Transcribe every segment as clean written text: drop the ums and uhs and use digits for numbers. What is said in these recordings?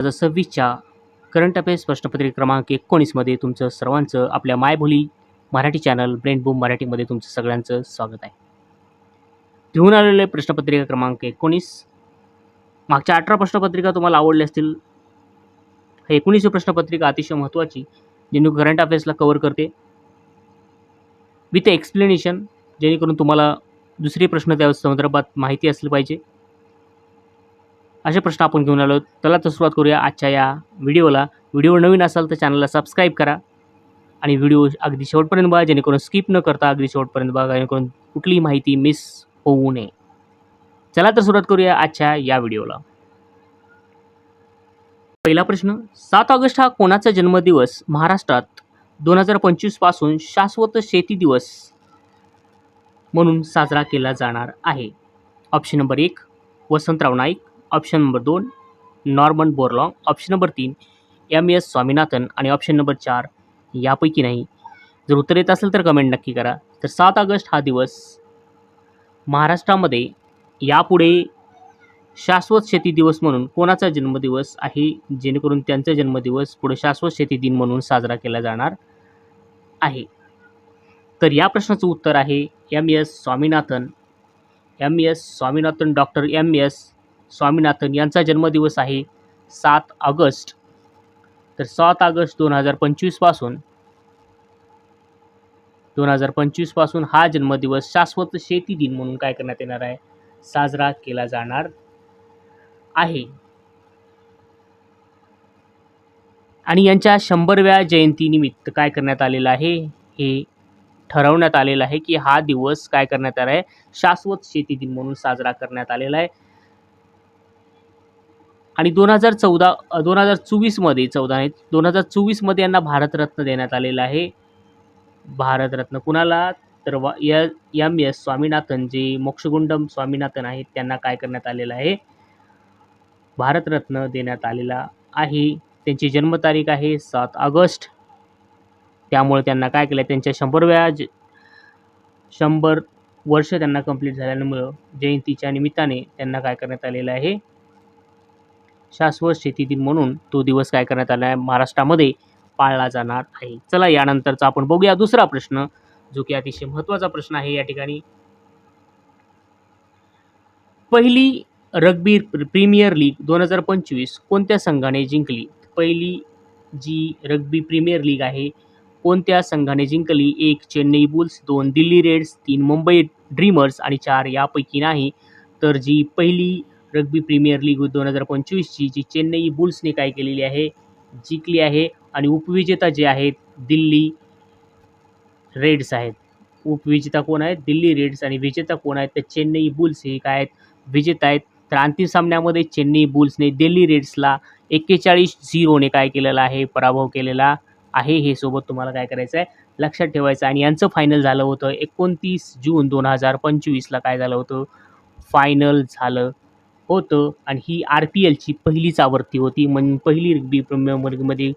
2026च्या current affairs प्रश्नपत्रिका क्रमांक 19मध्ये तुमचं सर्वांचं आपल्या मायबोली मराठी चॅनल ब्रेन बूम मराठीमध्ये तुमचं सगळ्यांचं स्वागत आहे. घेऊन आलेले प्रश्नपत्रिका क्रमांक 19. मागच्या 18 प्रश्नपत्रिका तुम्हाला आवडल्या असतील. 19वी प्रश्नपत्रिका अतिशय महत्त्वाची, जेणेकरून करंट अफेअर्सला कव्हर करते विथ एक्सप्लेनेशन, जेणेकरून तुम्हाला दुसरे प्रश्न त्या संदर्भात माहिती असली पाहिजे. असे प्रश्न आपण घेऊन आलो. चला तर सुरुवात करूया आजच्या या व्हिडिओला. व्हिडिओ नवीन असाल तर चॅनलला सबस्क्राईब करा आणि व्हिडिओ अगदी शेवटपर्यंत बघा, जेणेकरून स्किप न करता अगदी शेवटपर्यंत बघा, जेणेकरून कुठलीही माहिती मिस होऊ नये. चला तर सुरुवात करूया आजच्या या व्हिडिओला. पहिला प्रश्न, 7 ऑगस्ट हा कोणाचा जन्मदिवस महाराष्ट्रात 2025 पासून शाश्वत शेती दिवस म्हणून साजरा केला जाणार आहे? Option number 1 Vasantrao Naik, option number 2 Norman Borlaug, option number 3 MS Swaminathan आणि ऑप्शन नंबर 4 यापैकी नाही. जर उत्तर येत असेल तर कमेंट नक्की करा. तर 7 ऑगस्ट हा दिवस महाराष्ट्रामध्ये यापुढे शाश्वत शेती दिवस म्हणून कोणाचा जन्मदिवस आहे, जेणेकरून त्यांचा जन्मदिवस पुढे शाश्वत शेती दिन म्हणून साजरा केला जाणार आहे? तर या प्रश्नाचं उत्तर आहे MS Swaminathan. MS Swaminathan, doctor MS Swaminathan यांचा जन्मदिवस आहे 7 ऑगस्ट. तर 7 ऑगस्ट 2025 पासून हा जन्मदिवस शाश्वत शेती दिन म्हणून काय करण्यात येणार आहे, साजरा केला जाणार आहे. आणि यांच्या 100व्या जयंतीनिमित्त काय करण्यात आलेलं आहे, हे ठरवण्यात आलेलं आहे की हा दिवस काय करण्यात आला आहे, शाश्वत शेती दिन म्हणून साजरा करण्यात आलेला आहे. आणि 2024मध्ये यांना भारतरत्न देण्यात आलेला आहे. भारतरत्न कुणाला? तर MS स्वामीनाथन, जे मोक्षगुंडम स्वामीनाथन आहेत, त्यांना काय करण्यात आलेलं आहे, भारतरत्न देण्यात आलेला आहे. त्यांची जन्मतारीख आहे 7 ऑगस्ट. त्यामुळे त्यांना काय केलं, त्यांच्या 100 वर्ष त्यांना कंप्लीट झाल्यामुळं जयंतीच्या निमित्ताने त्यांना काय करण्यात आलेलं आहे, शाश्वत शेती दिन म्हणून तो दिवस काय करण्यात आला आहे, महाराष्ट्रामध्ये पाळला जाणार आहे. चला यानंतरचा आपण बघूया दुसरा प्रश्न, जो की अतिशय महत्त्वाचा प्रश्न आहे. या ठिकाणी पहिली रग्बी प्रीमियर लीग 2025 कोणत्या संघाने जिंकली? पहिली जी रग्बी प्रीमियर लीग आहे कोणत्या संघाने जिंकली? 1 Chennai bulls, 2 Delhi reds, 3 Mumbai dreamers आणि 4 यापैकी नाही. तर जी पहिली रग्बी प्रीमियर लीग 2025ची जी चेन्नई बुल्सने काय केलेली आहे, जिंकली आहे. आणि उपविजेता जे आहेत दिल्ली रेड्स आहेत. उपविजेता कोण आहेत? दिल्ली रेड्स. आणि विजेता कोण आहेत? तर चेन्नई बुल्स हे काय आहेत, विजेता आहेत. तर अंतिम सामन्यामध्ये चेन्नई बुल्सने दिल्ली रेड्सला 41-0ने काय केलेला आहे, पराभव केलेला आहे. हे सोबत तुम्हाला काय करायचं आहे, लक्षात ठेवायचं. आणि यांचं फायनल झालं होतं 29 जून 2025ला काय झालं होतं, फायनल झालं होतं. आणि ही RPLची पहिलीच आवृत्ती होती. म्हणजे पहिली रग्बी प्रीमियर लीगमध्ये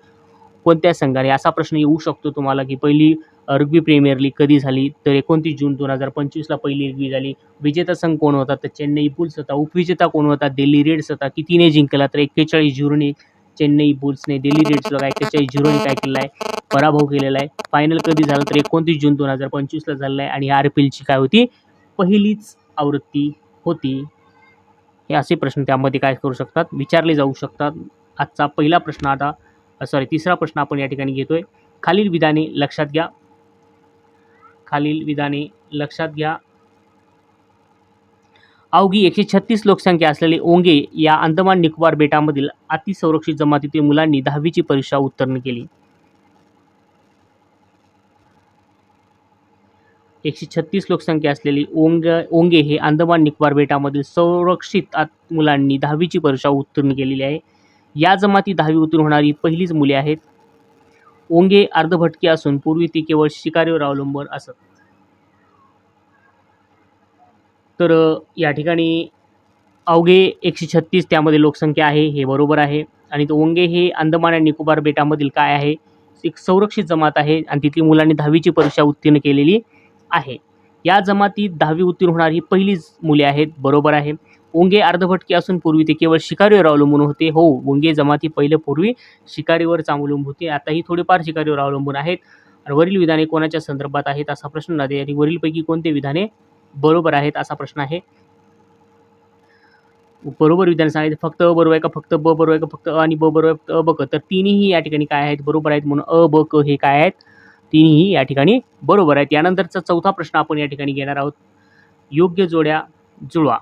कोणत्या संघाने, असा प्रश्न येऊ शकतो तुम्हाला की पहिली रग्बी प्रीमियर लीग कधी झाली? तर 29 जून 2025ला पहिली रग्बी झाली. विजेता संघ कोण होता? तर चेन्नई बुल्स होता. उपविजेता कोण होता? दिल्ली रेड्स होता. कितीने जिंकला? तर 41-0ने चेन्नई बुल्सने दिल्ली रेड्सला 41-0ने काय केलेलं आहे, पराभव केलेला आहे. फायनल कधी झालं? तर 29 जून 2025ला झालेलं आहे. आणि RPLची काय होती, पहिलीच आवृत्ती होती. हे असे प्रश्न त्यामध्ये काय करू शकतात, विचारले जाऊ शकतात. आजचा पहिला प्रश्न आता तिसरा प्रश्न आपण या ठिकाणी घेतोय. खालील विधाने लक्षात घ्या. अवघी 136 लोकसंख्या असलेले ओंगे या अंदमान निकोबार बेटामधील अतिसंरक्षित जमातीतील मुलांनी 10वीची परीक्षा उत्तीर्ण केली. 136 लोकसंख्या असलेली ओंगे हे अंदमान निकोबार बेटामधील संरक्षित मुलांनी 10वीची परीक्षा उत्तीर्ण केलेली आहे. या जमाती 10वी उत्तीर्ण होणारी पहिलीच मुले आहेत. ओंगे अर्धभटके असून पूर्वी ती केवळ शिकारीवर अवलंबून असत. तर या ठिकाणी अवघे 136 त्यामध्ये लोकसंख्या आहे, हे बरोबर आहे. आणि ओंगे हे अंदमान आणि निकोबार बेटामधील काय आहे, एक संरक्षित जमात आहे आणि तिथली मुलांनी 10वीची परीक्षा उत्तीर्ण केलेली आहे. या जमातीत 10वी उत्तीर्ण होणारी पहिलीच मुले आहेत, बरोबर आहे. ओंगे अर्धभटके असून पूर्वी ते केवळ शिकारीवर अवलंबून होते. हो, ओंगे जमाती पहिले पूर्वी शिकारीवरच अवलंबून होते. आताही थोडेफार शिकारीवर अवलंबून आहेत. आणि वरील विधाने कोणाच्या संदर्भात आहेत असा प्रश्न आहे आणि वरीलपैकी कोणते विधाने बरोबर आहेत असा प्रश्न आहे. बरोबर विधान सांगायचं फक्त अ बरोबर आहे का, फक्त ब बरोबर आहे का, फक्त अ आणि ब बरोबर आहे, फक्त अ, ब, क. तर तिन्हीही या ठिकाणी काय आहेत, बरोबर आहेत. म्हणून अ, ब, क हे काय आहेत, तिन्हीही या ठिकाणी बरोबर आहेत. यानंतरचा चौथा प्रश्न आपण या ठिकाणी घेणार आहोत. योग्य जोड्या जुळवा.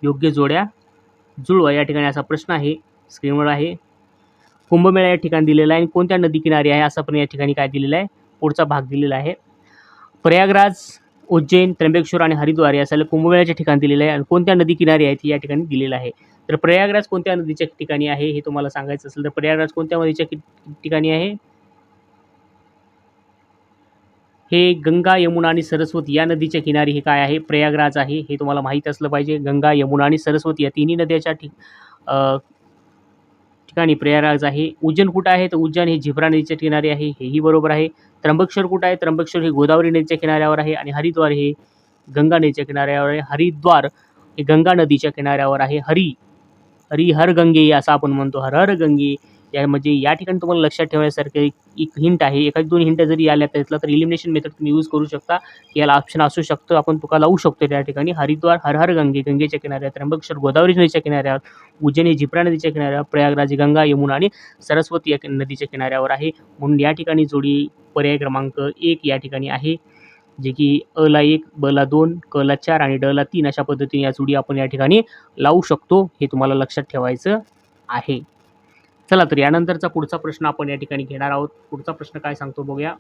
योग्य जोड्या जुळवा या ठिकाणी असा प्रश्न आहे, स्क्रीनवर आहे. कुंभमेळा या ठिकाणी दिलेला आहे आणि कोणत्या नदी किनारी आहे असा पण या ठिकाणी काय दिलेला आहे, पुढचा भाग दिलेला आहे. प्रयागराज, उज्जैन, त्र्यंबकेश्वर आणि हरिद्वार या सर्व कुंभमेळ्याच्या ठिकाणी दिलेलं आहे आणि कोणत्या नदी किनारी आहेत या ठिकाणी दिलेलं आहे. तर प्रयागराज कोणत्या नदीच्या ठिकाणी आहे हे तुम्हाला सांगायचं असेल तर प्रयागराज कोणत्या नदीच्या ठिकाणी आहे, हे गंगा, यमुना आणि सरस्वती या नदीच्या किनारी हे काय आहे, प्रयागराज आहे. हे तुम्हाला माहीत असलं पाहिजे. गंगा, यमुना आणि सरस्वती या तिन्ही नद्याच्या ठिकाणी प्रयागराज आहे. उज्जैन कुठं आहे, तर उज्जैन हे झिप्रा नदीच्या किनारी आहे, हेही बरोबर आहे. त्र्यंबकेश्वर कुठं आहे, त्र्यंबकेश्वर हे गोदावरी नदीच्या किनाऱ्यावर आहे आणि हरिद्वार हे गंगा नदीच्या किनाऱ्यावर आहे. हरिद्वार हे गंगा नदीच्या किनाऱ्यावर आहे. हरी हर गंगे असं आपण म्हणतो, हर हर गंगे. या म्हणजे या ठिकाणी तुम्हाला लक्षात ठेवण्यासारखं एक हिंट आहे. एखादी 2 हिंट जरी आल्या त्यातला तर एलिमिनेशन मेथड तुम्ही यूज करू शकता. याला ऑप्शन असू शकतं, आपण तुका लावू शकतो त्या ठिकाणी. हरिद्वार हर हर गंगे, गंगेच्या किनाऱ्यावर. त्र्यंबकेश्वर गोदावरी नदीच्या किनाऱ्यावर. उज्जैन हे झिप्रा नदीच्या किनाऱ्यावर. प्रयागराज हे गंगा, यमुना आणि सरस्वती या नदीच्या किनाऱ्यावर आहे. म्हणून या ठिकाणी जोडी पर्याय क्रमांक 1 या ठिकाणी आहे, जे की अ ला 1, ब ला 2, क ला 4 आणि ड ला 3 अशा पद्धतीने या जोडी आपण या ठिकाणी लावू शकतो. हे तुम्हाला लक्षात ठेवायचं आहे. चला तर यानंतरचा पुढचा प्रश्न आपण या ठिकाणी घेणार आहोत. पुढचा प्रश्न काय सांगतो बघूया.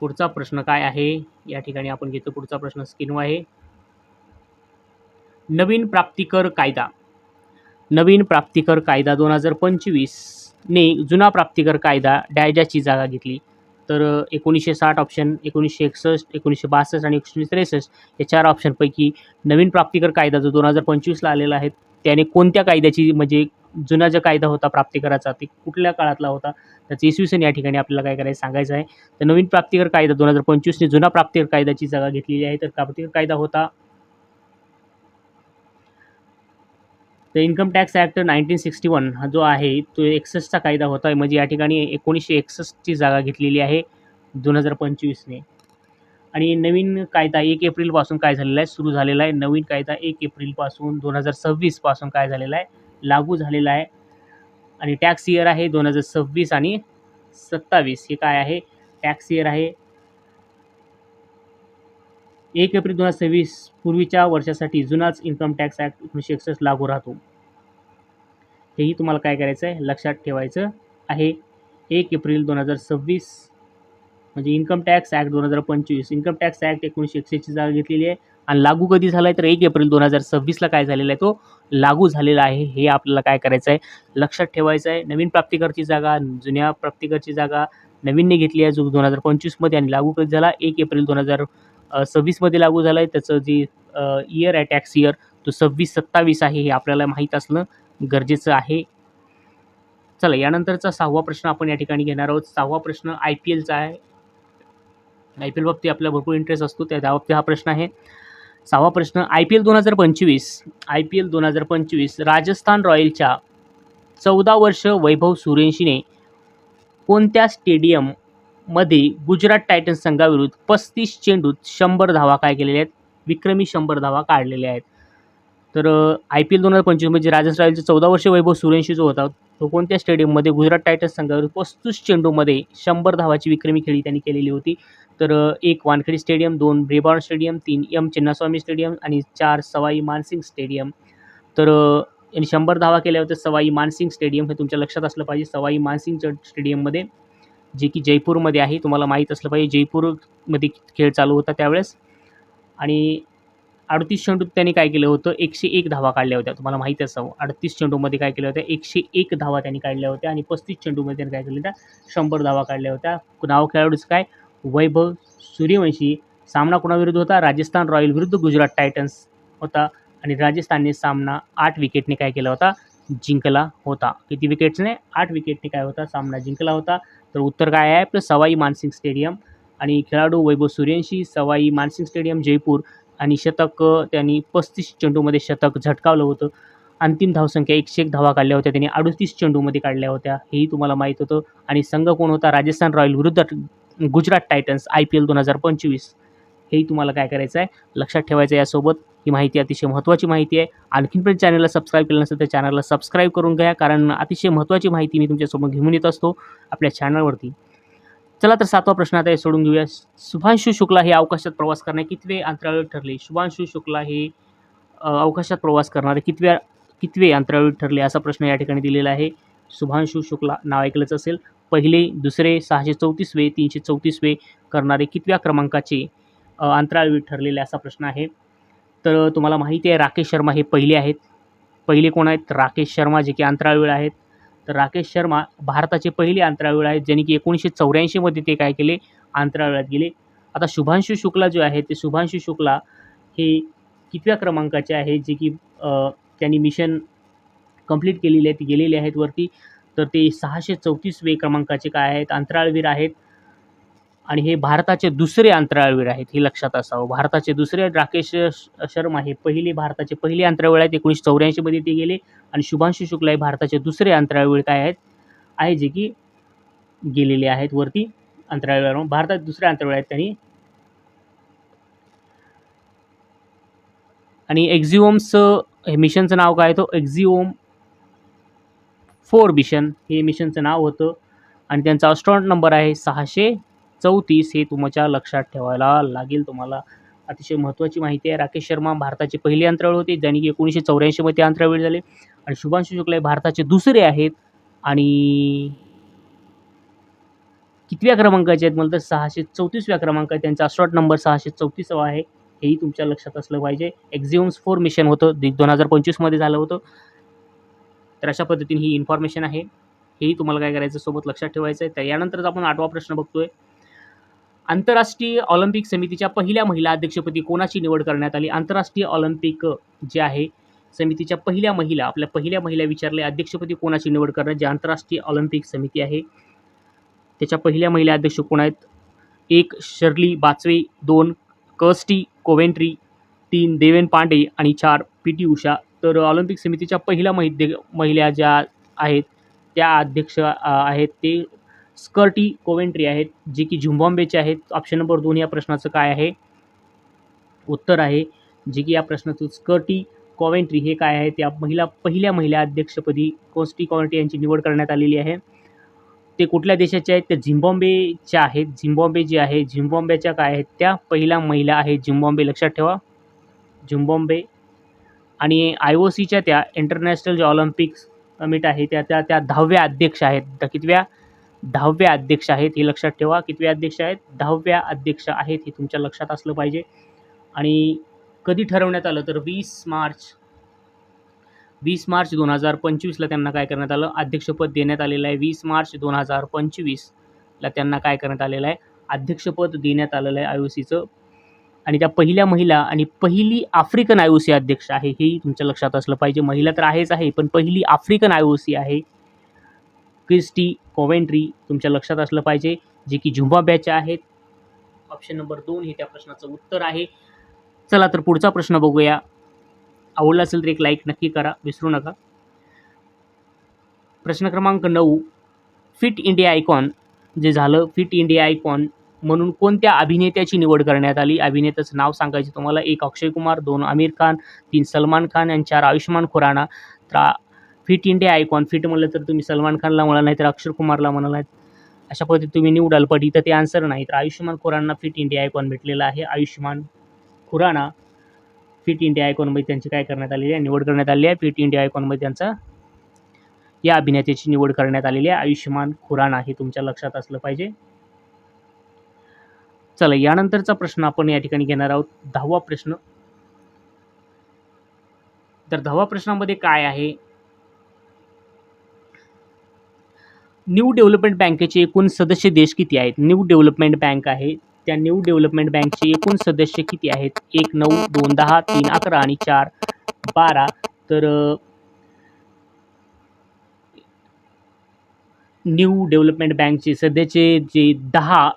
पुढचा प्रश्न काय आहे या ठिकाणी आपण घेतो. पुढचा प्रश्न स्क्रीनवर आहे. नवीन प्राप्तिकर कायदा. नवीन प्राप्तिकर कायदा 2025 ने जुना प्राप्तिकर कायदा डॅजाची जागा घेतली. तर 1960 ऑप्शन, 1961, 1962 आणि 1963 या 4 ऑप्शनपैकी नवीन प्राप्तिकर कायदा जो 2025ला आलेला आहे त्याने कोणत्या कायद्याची म्हणजे जुना जो कायदा होता प्राप्तिकराचा ते कुठल्या काळातला होता त्याचं इसवी सन या ठिकाणी आपल्याला काय करायचं सांगायचं आहे. तर नवीन प्राप्तिकर कायदा 2025 ने जुना प्राप्तिकर कायद्याची जागा घेतलेली आहे. तर प्राप्तिकर कायदा होता तर इन्कम टॅक्स ॲक्ट 1961 हा जो आहे तो 61चा कायदा होता. म्हणजे या ठिकाणी 1961ची जागा घेतलेली आहे 2025ने. आणि नवीन कायदा 1 एप्रिलपासून काय झालेला आहे, सुरू झालेला आहे. नवीन कायदा 1 एप्रिलपासून 2026 पासून काय झालेला आहे, लागू झालेला आहे. आणि टॅक्स इयर आहे 2026 आणि 27 हे काय आहे, टॅक्स इयर आहे. 1 एप्रिल 2026 पूर्वीच्या वर्षासाठी जुनाच इन्कम टॅक्स ॲक्ट 1961 लागू राहतो. हेही तुम्हाला काय करायचं आहे, लक्षात ठेवायचं आहे. 1 एप्रिल 2026 म्हणजे income tax act 2025. Income tax act 1961ची जागा घेतलेली आहे आणि लागू कधी झाला आहे तर 1 एप्रिल 2026ला काय झालेला आहे, तो लागू झालेला आहे. हे आपल्याला काय करायचं आहे, लक्षात ठेवायचं आहे. नवीन प्राप्तिकरची जागा, जुन्या प्राप्तिकरची जागा नवीनने घेतली आहे जो 2025मध्ये आणि लागू कधी झाला 1 एप्रिल 2026मध्ये लागू झाला आहे. त्याचं जे इयर आहे टॅक्स इयर तो 26-27 आहे हे आपल्याला माहीत असणं गरजेचं आहे. चला यानंतरचा 6वा प्रश्न आपण या ठिकाणी घेणार आहोत. 6वा प्रश्न IPLचा आहे. IPL बाबतीत आपल्याला भरपूर इंटरेस्ट असतो त्या बाबतीत हा प्रश्न आहे. 6वा प्रश्न IPL 2025 राजस्थान रॉयलच्या 14 वर्ष वैभव सूर्यवंशीने कोणत्या स्टेडियममध्ये गुजरात टायटन्स संघाविरुद्ध 35 चेंडूत 100 धावा काय केलेल्या आहेत, विक्रमी 100 धावा काढलेल्या आहेत. तर IPL 2025 म्हणजे राजस्थान रॉयल्सचे 14 वर्ष वैभव सूर्यवंशी जो होता तो कोणत्या स्टेडियममध्ये गुजरात टायटन्स संघाविरुद्ध 35 चेंडूमध्ये 100 धावाची विक्रमी खेळी त्यांनी केलेली होती. तर 1 Wankhede stadium, 2 Brabourne stadium, 3 M Chinnaswamy stadium आणि 4 सवाई मानसिंग स्टेडियम. तर यांनी 100 धावा केल्या होत्या सवाई मानसिंग स्टेडियम, हे तुमच्या लक्षात असलं पाहिजे. सवाई मानसिंग स्टेडियममध्ये जे की जयपूरमध्ये आहे, तुम्हाला माहीत असलं पाहिजे जयपूरमध्ये खेळ चालू होता त्यावेळेस. आणि 38 चेंडूत त्यांनी काय केलं होतं, 101 धावा काढल्या होत्या. तुम्हाला माहीत असावं 38 चेंडूमध्ये काय केल्या होत्या, 101 धावा त्यांनी काढल्या होत्या आणि 35 चेंडूमध्ये त्यांनी काय केलं होत्या, 100 धावा काढल्या होत्या. नाव खेळाडूचं काय, वैभव सूर्यवंशी. सामना कोणाविरुद्ध होता, राजस्थान रॉयल विरुद्ध गुजरात टायटन्स होता आणि राजस्थानने सामना 8 विकेटने काय केला होता, जिंकला होता. किती विकेट्सने, 8 विकेटने काय होता, सामना जिंकला होता. तर उत्तर काय आहे आपलं, सवाई मानसिंग स्टेडियम. आणि खेळाडू वैभव सूर्यवंशी, सवाई मानसिंग स्टेडियम जयपूर आणि शतक त्यांनी 35 चेंडूमध्ये शतक झटकावलं होतं. अंतिम धावसंख्या 101 धावा काढल्या होत्या. त्यांनी 38 चेंडूमध्ये काढल्या होत्या. हेही तुम्हाला माहीत होतं. आणि संघ कोण होता? राजस्थान रॉयल विरुद्ध गुजरात टायटन्स IPL 2025. हेही तुम्हाला काय करायचं आहे? लक्षात ठेवायचं आहे. यासोबत ही माहिती अतिशय महत्त्वाची माहिती आहे. आणखीन पण चॅनलला सबस्क्राईब केलं नसेल तर चॅनलला सबस्क्राईब करून घ्या, कारण अतिशय महत्त्वाची माहिती मी तुमच्यासोबत घेऊन येत असतो आपल्या चॅनलवरती. चला तर 7वा प्रश्न आता हे सोडून घेऊया. शुभांशु शुक्ला हे अवकाशात प्रवास करणारे कितवे अंतराळवीर ठरले? शुभांशु शुक्ला हे अवकाशात प्रवास करणारे कितवे अंतराळवीर ठरले असा प्रश्न या ठिकाणी दिलेला आहे. शुभांशु शुक्ला नाव ऐकलंच असेल. पहिले, दुसरे, 634वे, 334वे करणारे कितव्या क्रमांकाचे अंतराळवीर ठरलेले असा प्रश्न आहे. तर तुम्हाला माहिती आहे राकेश शर्मा हे पहिले आहेत. पहिले कोण आहेत? राकेश शर्मा, जे की अंतराळवीर आहेत. तर राकेश शर्मा भारताचे पहिले अंतराळवीर आहेत, ज्यांनी की 1984मध्ये ते काय केले? अंतराळात गेले. आता शुभांशु शुक्ला जो आहे, ते शुभांशु शुक्ला हे कितव्या क्रमांकाचे आहे, जे की त्यांनी मिशन कंप्लीट केलेली आहेत, गेलेले आहेत वरती. तर ते 634वे क्रमांकाचे काय आहेत? अंतराळवीर आहेत. आणि हे भारताचे दुसरे अंतराळवीर आहेत, हे लक्षात असावं. भारताचे दुसरे राकेश शर्मा हे भारताचे पहिले अंतराळवीर आहेत. 1984मध्ये ते गेले. आणि शुभांशु शुक्ला हे भारताचे दुसरे अंतराळवीर काय आहेत? जे की गेलेले आहेत वरती अंतराळवीर. भारतात दुसरे अंतराळवीर आहेत त्यांनी. आणि एक्झिओम्स हे मिशनचं नाव काय? तो एक्झिओम 4 मिशन हे मिशनचं नाव होतं. आणि त्यांचा ॲस्ट्रॉनॉट नंबर आहे 634. हे तुमच्या लक्षात ठेवायला लागेल तुम्हाला. अतिशय महत्त्वाची माहिती आहे. राकेश शर्मा भारताचे पहिले अंतराळवीर होते, ज्यांनी की 1984मध्ये अंतराळवीर झाले. आणि शुभांशु शुक्ला हे भारताचे दुसरे आहेत. आणि कितव्या क्रमांकाचे आहेत? म्हणलं तर 634व्या क्रमांकात त्यांचा ॲस्ट्रॉनॉट नंबर 634 आहे. हेही तुमच्या लक्षात असलं पाहिजे. एक्झिओम्स 4 मिशन होतं, 2025मध्ये झालं होतं. तर अशा पद्धतीने ही इन्फॉर्मेशन आहे. हेही तुम्हाला काय करायचं? सोबत लक्षात ठेवायचं आहे. तर यानंतरच आपण 8वा प्रश्न बघतोय. आंतरराष्ट्रीय ऑलिम्पिक समितीच्या पहिल्या महिला अध्यक्षपदी कोणाची निवड करण्यात आली? आंतरराष्ट्रीय ऑलिम्पिक जे आहे समितीच्या पहिल्या महिला विचारले, अध्यक्षपदी कोणाची निवड करण्यात? जे आंतरराष्ट्रीय ऑलिम्पिक समिती आहे त्याच्या पहिल्या महिला अध्यक्ष कोण आहेत? 1 शर्ली बाचवे, 2 कर्स्टी कोवेंट्री, 3 देवेन पांडे आणि 4 PT उषा. तर ऑलिम्पिक समितीच्या पहिल्या महिला ज्या आहेत त्या अध्यक्ष आहेत ते स्कर्टी कोवेंट्री आहेत, जे की झिम्बाब्वेचे आहेत. ऑप्शन नंबर 2 या प्रश्नाचं काय आहे? उत्तर आहे, जे की या प्रश्नाचं स्कर्टी कोवेंट्री हे काय आहे? त्या पहिल्या महिला अध्यक्षपदी कोस्टी कोवेंट्री यांची निवड करण्यात आलेली आहे. ते कुठल्या देशाचे आहेत? त्या झिम्बाब्वेच्या आहेत. झिम्बाब्वे जे आहे, झिम्बाब्वेच्या काय आहेत? त्या पहिल्या महिला आहेत झिम्बाब्वे, लक्षात ठेवा झिम्बाब्वे. आणि IOCच्या त्या इंटरनॅशनल जे ऑलिम्पिक समिट आहे त्या 10व्या अध्यक्ष आहेत. त्या कितव्या? 10व्या अध्यक्ष आहेत, हे लक्षात ठेवा. कितव्या अध्यक्ष आहेत? 10व्या अध्यक्ष आहेत, हे तुमच्या लक्षात असलं पाहिजे. आणि कधी ठरवण्यात आलं? तर 20 मार्च 2025ला त्यांना काय करण्यात आलं? अध्यक्षपद देण्यात आलेलं आहे. 20 मार्च 2025ला त्यांना काय करण्यात आलेलं आहे? अध्यक्षपद देण्यात आलेलं आहे IOCचं. आणि त्या पहिल्या महिला आणि पहिली आफ्रिकन IOC अध्यक्ष आहे, हेही तुमच्या लक्षात असलं पाहिजे. महिला तर आहे, पण पहिली आफ्रिकन IOC आहे क्रिस्टी कोवेंट्री, तुमच्या लक्षात असलं पाहिजे, जे की झिम्बाब्वेच्या आहेत. ऑप्शन नंबर 2 हे त्या प्रश्नाचं उत्तर आहे. चला तर पुढचा प्रश्न बघूया. आवडला असेल तर एक लाईक नक्की करा, विसरू नका. प्रश्न क्रमांक 9. फिट इंडिया आयकॉन जे झालं, फिट इंडिया आयकॉन म्हणून कोणत्या अभिनेत्याची निवड करण्यात आली? अभिनेत्याचं नाव सांगायचं तुम्हाला. 1 अक्षय कुमार, 2 आमिर खान, 3 सलमान खान आणि 4 आयुष्मान खुराना. तर फिट इंडिया आयकॉन, फिट म्हणलं तर तुम्ही सलमान खानला म्हणा, नाही तर अक्षय कुमारला म्हणा, नाही अशा पद्धतीने तुम्ही निवडाल. पण इथं ते आन्सर नाही. तर Ayushmann Khurrana fit India icon भेटलेला आहे. आयुष्मान खुराना फिट इंडिया आयकॉनमध्ये त्यांची काय करण्यात आलेली आहे? निवड करण्यात आलेली आहे. फिट इंडिया आयकॉनमध्ये त्यांचा या अभिनेत्याची निवड करण्यात आलेली आहे, आयुष्मान खुराना, हे तुमच्या लक्षात असलं पाहिजे. चला यानंतरचा प्रश्न आपण या ठिकाणी घेणार आहोत. 10वा प्रश्न. तर 10व्या प्रश्नामध्ये काय आहे? न्यू डेव्हलपमेंट बँकेचे एकूण सदस्य देश किती आहेत? न्यू डेव्हलपमेंट बँक आहे, त्या न्यू डेव्हलपमेंट बँकचे एकूण सदस्य किती आहेत? 1 9, 2 10, 3 11 आणि 4 12. तर न्यू डेव्हलपमेंट बँकचे सध्याचे जे 10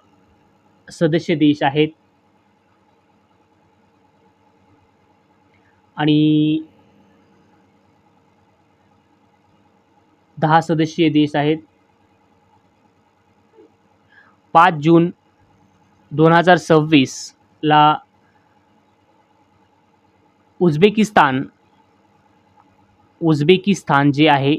सदस्य देश आहेत आणि 10 सदस्यीय देश आहेत. 5 जून 2026 ला उझबेकिस्तान जे आहे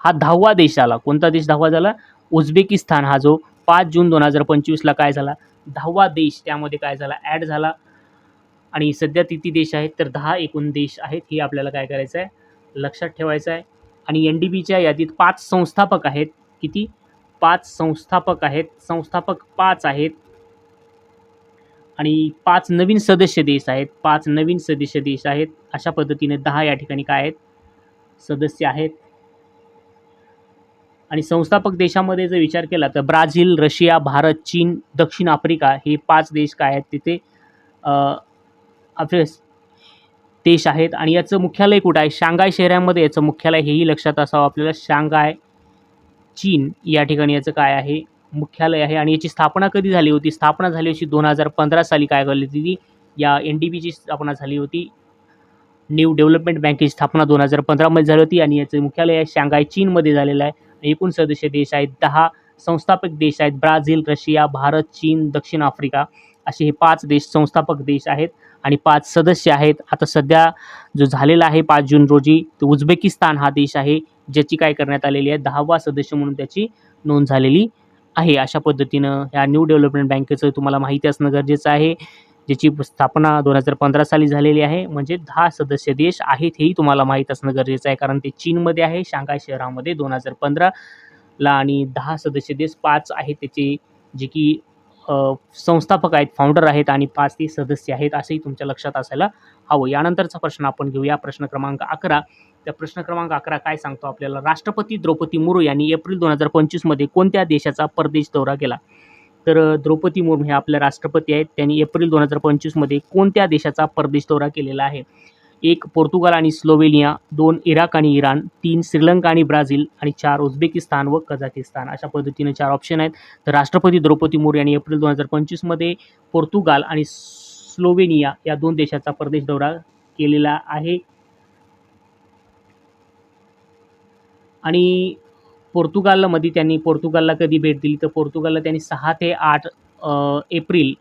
हा 10वा देश झाला. कोणता देश 10वा झाला? उझबेकिस्तान हा जो 5 जून 2025 ला काय झाला? 10वा देश त्यामध्ये काय झाला? ॲड झाला. आणि सध्या किती देश आहेत? तर 10 एकूण देश आहेत. हे आपल्याला काय करायचं आहे? लक्षात ठेवायचं आहे. आणि NDBच्या यादीत 5 संस्थापक आहेत. किती? 5 संस्थापक आहेत. संस्थापक 5 आहेत. आणि 5 नवीन सदस्य देश आहेत. 5 नवीन सदस्य देश आहेत. अशा पद्धतीने 10 या ठिकाणी काय आहेत? सदस्य आहेत. आणि संस्थापक देशामध्ये जर विचार केला तर ब्राझील, रशिया, भारत, चीन, दक्षिण आफ्रिका हे 5 देश काय आहेत? तिथे आपले देश आहेत. आणि याचं मुख्यालय कुठं आहे? शांघाय शहरामध्ये याचं मुख्यालय, हेही लक्षात असावं आपल्याला. शांघाय, चीन या ठिकाणी याचं काय आहे? मुख्यालय आहे. आणि याची स्थापना कधी झाली होती? स्थापना झाली होती 2015 साली. काय झाली होती? या NDBची स्थापना झाली होती. न्यू डेव्हलपमेंट बँकेची स्थापना 2015 मध्ये झाली होती. आणि याचं मुख्यालय आहे शांघाय, चीनमध्ये झालेलं आहे. एकूण सदस्य देश आहेत 10. संस्थापक देश आहेत ब्राझील, रशिया, भारत, चीन, दक्षिण आफ्रिका असे हे 5 देश संस्थापक देश आहेत. आणि 5 सदस्य आहेत. आता सध्या जो झालेला आहे 5 जून रोजी, तो उझबेकिस्तान हा देश आहे, ज्याची काय करण्यात आलेली आहे? 10वा सदस्य म्हणून त्याची नोंद झालेली आहे. अशा पद्धतीनं ह्या न्यू डेव्हलपमेंट बँकेचं तुम्हाला माहिती असणं गरजेचं आहे, ज्याची स्थापना 2015 साली झालेली आहे. म्हणजे 10 सदस्य देश आहेत हेही तुम्हाला माहीत असणं गरजेचं आहे, कारण ते चीनमध्ये आहे, शांघाय शहरामध्ये 2015 ला. आणि 10 सदस्य देश 5 आहेत त्याचे, जे की संस्थापक आहेत, फाउंडर आहेत. आणि 5 ते सदस्य आहेत, असंही तुमच्या लक्षात असायला हवं. यानंतरचा प्रश्न आपण घेऊया, प्रश्न क्रमांक 11. त्या प्रश्न क्रमांक 11 काय सांगतो आपल्याला? राष्ट्रपती द्रौपदी मुर्मू यांनी एप्रिल 2025 मध्ये कोणत्या देशाचा परदेश दौरा केला? तर द्रौपदी मुर्मू हे आपल्या राष्ट्रपती आहेत. त्यांनी एप्रिल 2025 मध्ये कोणत्या देशाचा परदेश दौरा केलेला आहे? 1 पोर्तुगाल आणि स्लोवेनिया, 2 इराक आणि इराण, 3 श्रीलंका आणि ब्राझील, आणि 4 उझबेकिस्तान व कझाकिस्तान. अशा पद्धतीने 4 ऑप्शन आहेत. तर राष्ट्रपती द्रौपदी मुर्मू यांनी एप्रिल 2025 मध्ये पोर्तुगाल आणि स्लोवेनिया या 2 देशाचा परदेश दौरा केलेला आहे. आणि पोर्तुगालमध्ये त्यांनी पोर्तुगालला कधी भेट दिली? तर पोर्तुगालला त्यांनी 6 ते 8 एप्रिल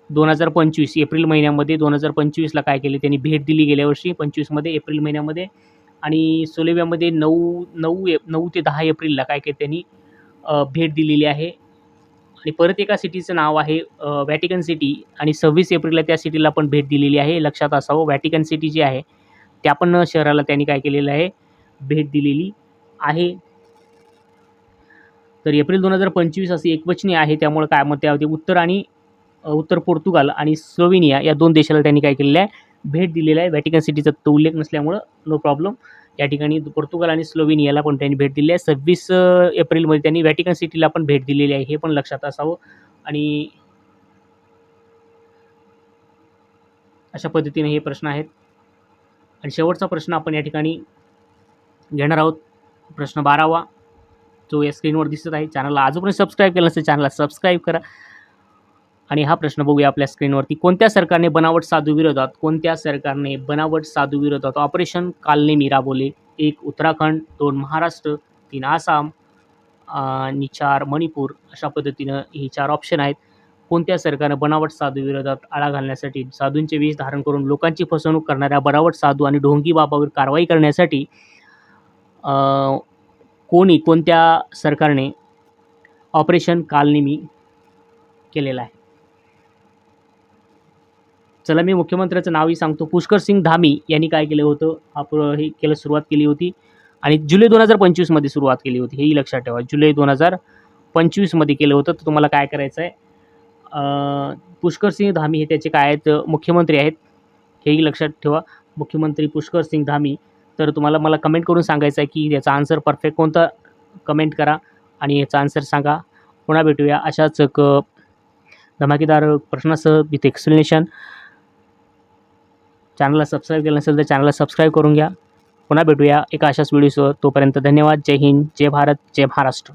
2025 एप्रिल महिन्यामध्ये 2025ला काय केले? त्यांनी भेट दिली गेल्या वर्षी 25मध्ये एप्रिल महिन्यामध्ये. आणि सोलेवियामध्ये 9 ते 10 एप्रिलला काय केलं? त्यांनी भेट दिलेली आहे. आणि परत एका सिटीचं नाव आहे व्हॅटिकन सिटी, आणि 26 एप्रिलला त्या सिटीला पण भेट दिलेली आहे. लक्षात असावं, व्हॅटिकन सिटी जी आहे त्या पण शहराला त्यांनी काय केलेलं आहे? भेट दिलेली आहे. तर एप्रिल 2025 असे एकवचनी आहे, त्यामुळे काय मग त्यामध्ये उत्तर पोर्तुगाल आणि स्लोवेनिया या 2 देशाला त्यांनी काय केलेलं आहे? भेट दिलेला आहे. व्हॅटिकन सिटीचा तो उल्लेख नसल्यामुळं नो प्रॉब्लेम. या ठिकाणी पोर्तुगाल आणि स्लोवेनियाला पण त्यांनी भेट दिली आहे. 26 एप्रिलमध्ये त्यांनी व्हॅटिकन सिटीला पण भेट दिलेली आहे, हे पण लक्षात असावं. आणि अशा पद्धतीने हे प्रश्न आहेत. आणि शेवटचा प्रश्न आपण या ठिकाणी घेणार आहोत, प्रश्न 12वा, जो या स्क्रीनवर दिसत आहे. चॅनलला अजूनपर्यंत सबस्क्राईब केलं नसेल, चॅनलला सबस्क्राईब करा. आणि हा प्रश्न बघूया आपल्या स्क्रीनवरती. कोणत्या सरकारने बनावट साधू विरोधात ऑपरेशन कालनेमी राबवले? 1 उत्तराखंड, 2 महाराष्ट्र, 3 आसाम आणि 4 मणिपूर. अशा पद्धतीनं हे 4 ऑप्शन आहेत. कोणत्या सरकारने बनावट साधू विरोधात आळा घालण्यासाठी, साधूंचे वेश धारण करून लोकांची फसवणूक करणाऱ्या बनावट साधू आणि ढोंगी बाबावर कारवाई करण्यासाठी कोणत्या सरकारने ऑपरेशन कालनेमी केलेलं आहे? चला, मी मुख्यमंत्र्याचं नावही सांगतो. पुष्कर सिंग धामी यांनी काय केलं होतं? सुरुवात केली होती. आणि जुलै 2025 मध्ये सुरुवात केली होती, हेही लक्षात ठेवा. जुलै 2025 मध्ये केलं होतं. तर तुम्हाला काय करायचं आहे? पुष्कर सिंग धामी हे त्याचे काय आहेत? मुख्यमंत्री आहेत, हेही लक्षात ठेवा. मुख्यमंत्री पुष्कर सिंग धामी. तर तुम्हाला मला कमेंट करून सांगायचं आहे की याचा आन्सर परफेक्ट कोणता, कमेंट करा आणि याचा आन्सर सांगा. पुन्हा भेटूया अशाच एक धमाकेदार प्रश्नासह विथ एक्सप्लेनेशन. चॅनलला सबस्क्राईब केलं नसेल तर चॅनलला सबस्क्राईब करून घ्या. पुन्हा भेटूया एका अशाच व्हिडिओसह. तोपर्यंत धन्यवाद. जय हिंद, जय भारत, जय महाराष्ट्र.